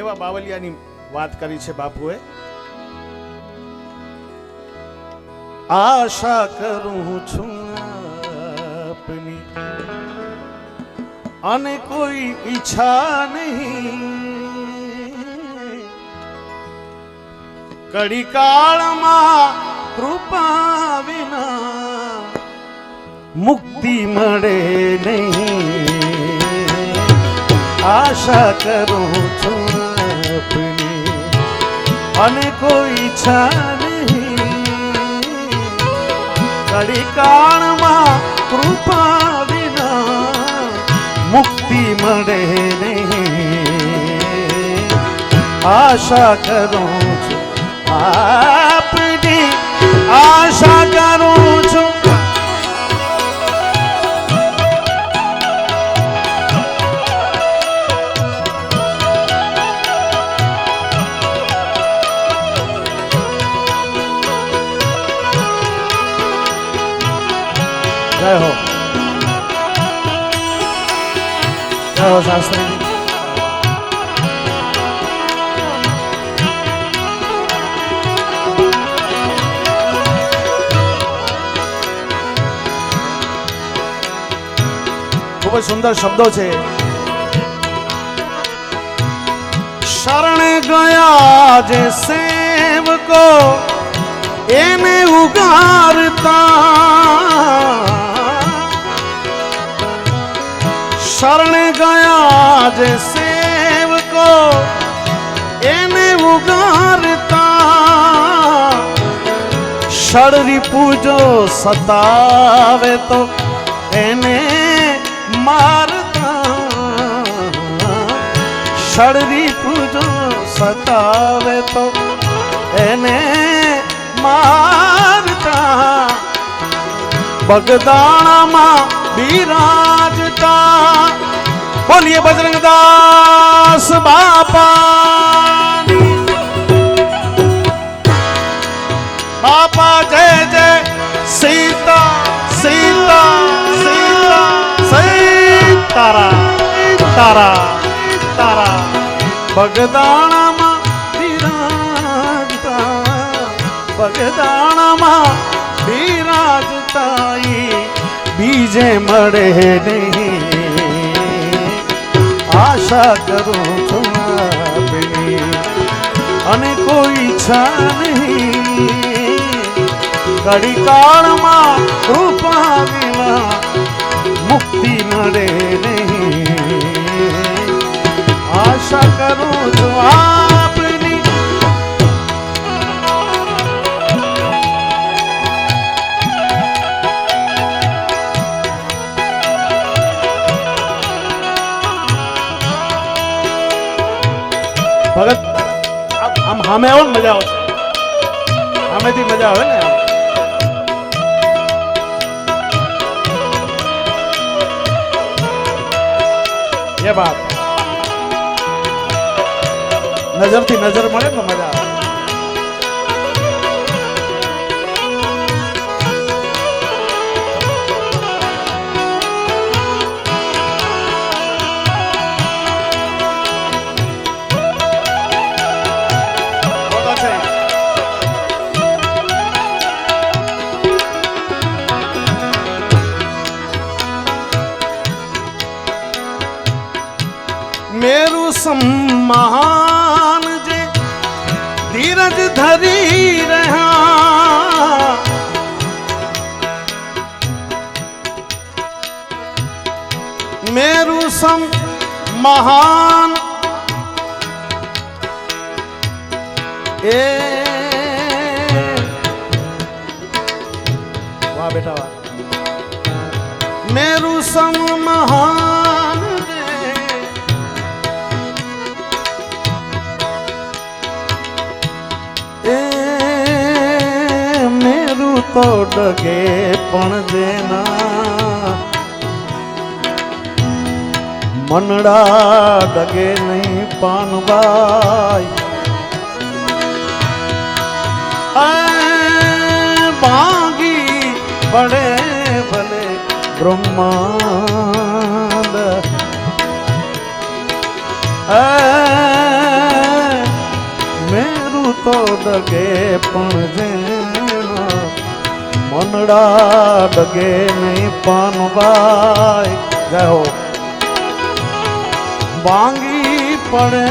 એવા બાવલિયાની વાત કરી છે બાપુએ। આશા કરું છું આપની અને કોઈ ઈચ્છા નહીં, કડી કાળમાં કૃપા વિના મુક્તિ મળે નહીં। આશા કરું છું આપની અને કોઈ ઈચ્છા નહીં, કડી કાળમાં કૃપા વિના મુક્તિ મળે નહીં। આશા કરું છું આપની, આશા કરું છું जय हो शास्त्री जी। खूब सुंदर शब्दों से शरण गया जे सेवको एने उगारता, शरण गया जे सेवको एने उगारता, शररी पूजो सतावे तो एने मारता, शररी पूजो सतावे तो एने मारता, बगदाणा मां विराजता। बोलिए बजरंगदास बापा, बापा जय जय सीता सीता सीता सीतारा तारा तारा, बगदाणा मां विराजता, बगदाणा मां विराजता, बीजे मरे नहीं। आशा करूं છું આપની અને કોઈ ઈચ્છા નહીં, કડી કાળમાં કૃપા વિના મુક્તિ મળે નહીં। આશા કરું છું આપની, ભગત આમ સામે આવો ને મજા આવશે, સામેથી મજા આવે ને। એ બાત નજરથી નજર મળે તો મજા આવે। मेरु सम्मान जे धीरज धरी रहा, मेरु सम्मान ए वाह बेटा वाह, मेरु सम्मान तो डगे पण देना, मनड़ा डगे नहीं पानबाई, बागी बड़े भले ब्रह्मांड મેરું તો ડગે પણ જેના મનડા ડગે નહીં પાનવાય જય હો ભાંગી પડે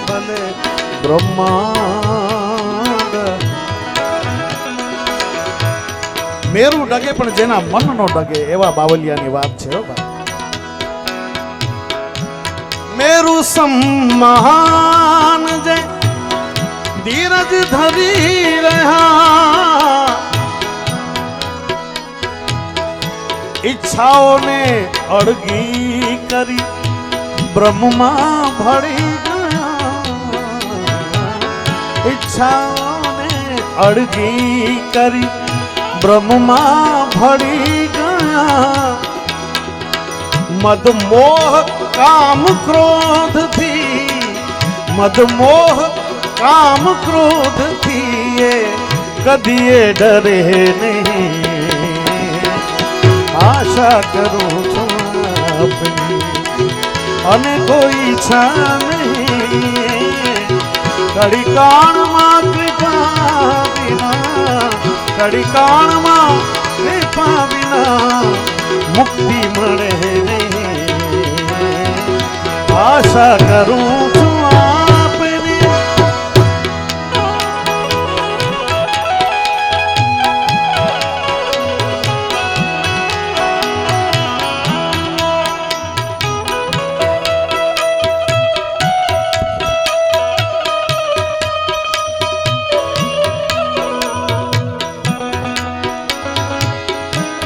ભલે બ્રહ્માંડ મેરું ડગે પણ જેના મન નો ડગે એવા બાવલિયાની વાત છે હો ભાઈ મેરું सम्मान जय धीरज धरी रहा ઈચ્છાઓને અડગી કરી બ્રહ્મમાં ભળી ગયા ઈચ્છાઓને અડગી કરી બ્રહ્મમાં ભળી ગયા મદમોહ કામ ક્રોધ થી મદમોહ કામ ક્રોધ થી એ કદીએ ડરે નહીં આશા કરું છું આપની અને કોઈ ઈચ્છા નહીં કડીકાણમાં કૃપા વિના કડીકાણમાં કૃપા વિના મુક્તિ મળે નહીં આશા કરું છું આપની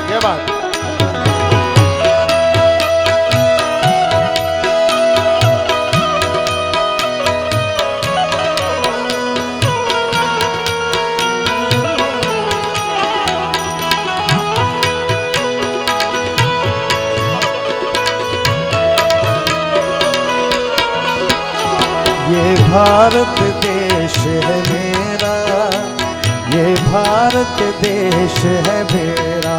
કે બાત ये भारत देश है मेरा ये भारत देश है मेरा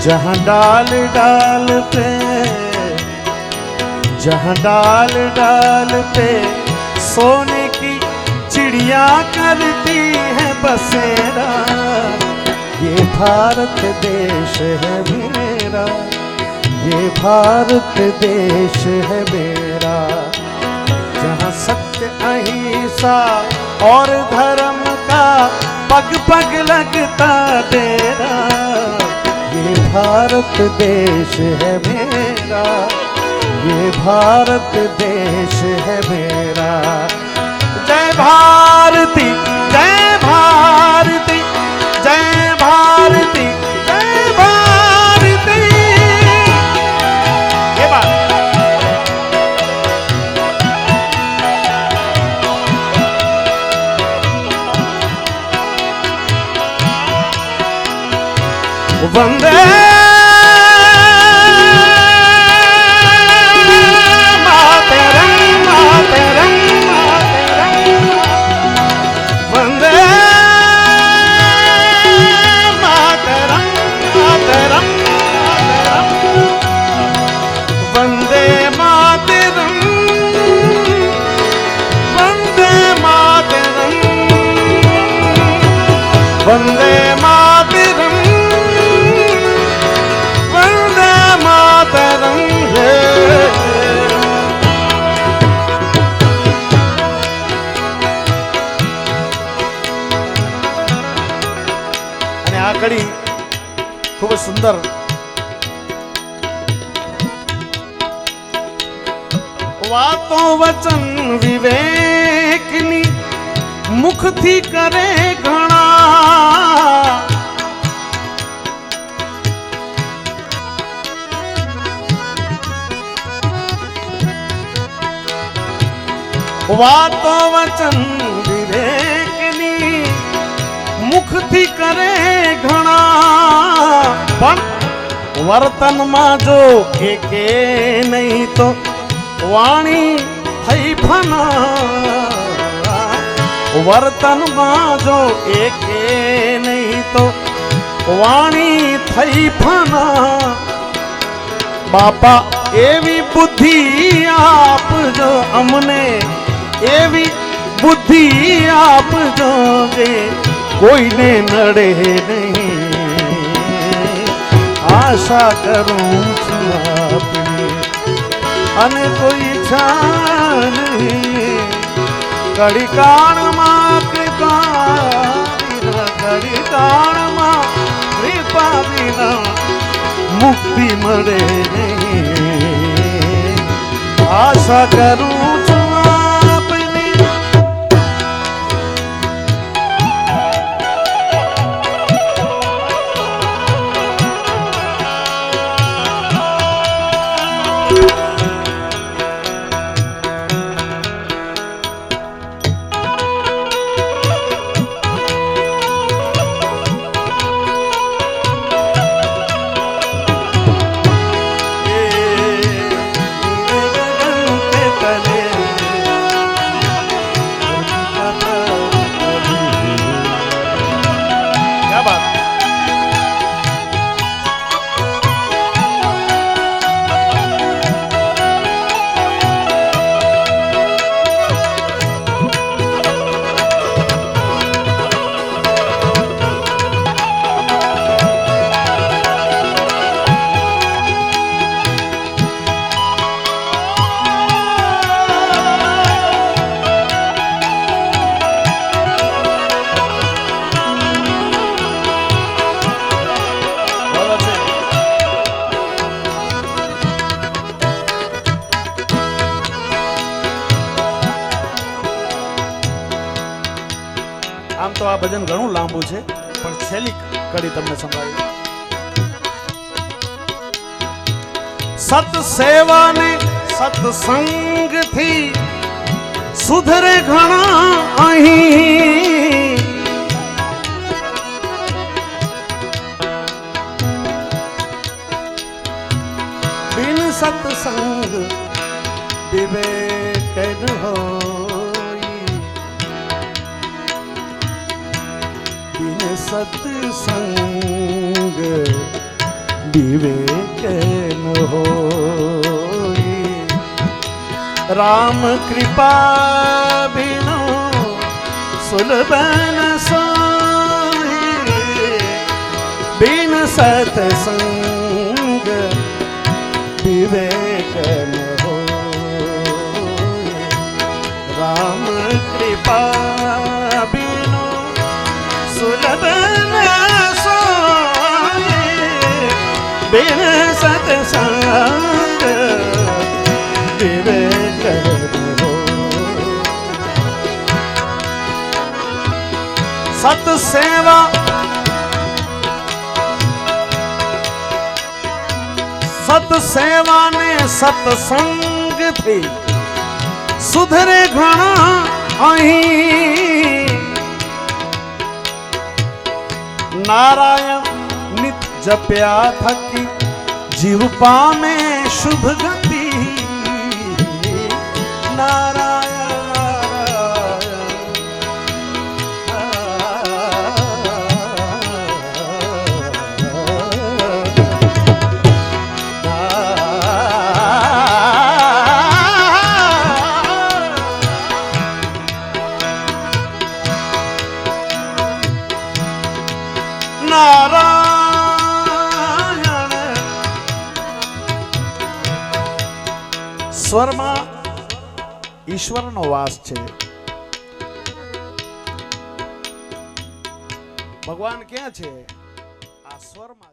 जहाँ डाल डाल पे जहाँ डाल डाल पे सोने की चिड़िया करती है बसेरा ये भारत देश है मेरा ये भारत देश है मेरा जहाँ सत्य अहिंसा और धर्म का पग पग लगता तेरा ये भारत देश है मेरा ये भारत देश है मेरा जय भारती जय भारती जय भारती जय भारती ये बात वंदे मातरम मातरम मातरम वंदे मातरम मातरम मातरम वंदे मातरम वंदे मातरम वंदे मातरम કડી ખૂબ સુંદર વાતો વચન વિવેકની મુખથી કરે ઘણા વાતો વચન વિવેકની મુખથી કરે ઘણા પણ વર્તનમાં જો એકે નહીં તો વાણી થઈ ફના વર્તનમાં જો એકે નહીં તો વાણી થઈ ફના બાપા એવી બુદ્ધિ આપજો જો અમને એવી બુદ્ધિ આપજો જે કોઈને નડે નહીં. આશા કરું છું આપની અને કોઈ ઈચ્છા નહીં. કડીકાળમાં કૃપા વિના, કડીકાળમાં કૃપા વિના મુક્તિ મળે નહીં. આશા કરું છું આપની. આમ તો આ ભજન ઘણું લાંબુ છે, પણ છેલ્લી કડી તમને સંભળાવી. સત સેવા ને સત્સંગ થી સુધરે ઘણા અહીં. બિન સત્સંગ વિવેક ન હોય. બિન સત્સંગ વિવેક ન હોય. રામ કૃપા બિનો સુલભ ન સોય. બિન સત્સંગ વિવેક ન હોય. રામ કૃપા બિનો સુલભ ન સોય. બિન સત્સંગ વિવેક ન હોય. સત સેવા સત સેવા ને સત્સંગ થી સુધરે ઘણા અહીં. નારાયણ નિત જપ્યા થકી જીવ પામે શુભ ગતિ. સ્વરમાં ઈશ્વરનો વાસ છે. ભગવાન ક્યાં છે? આ સ્વરમાં.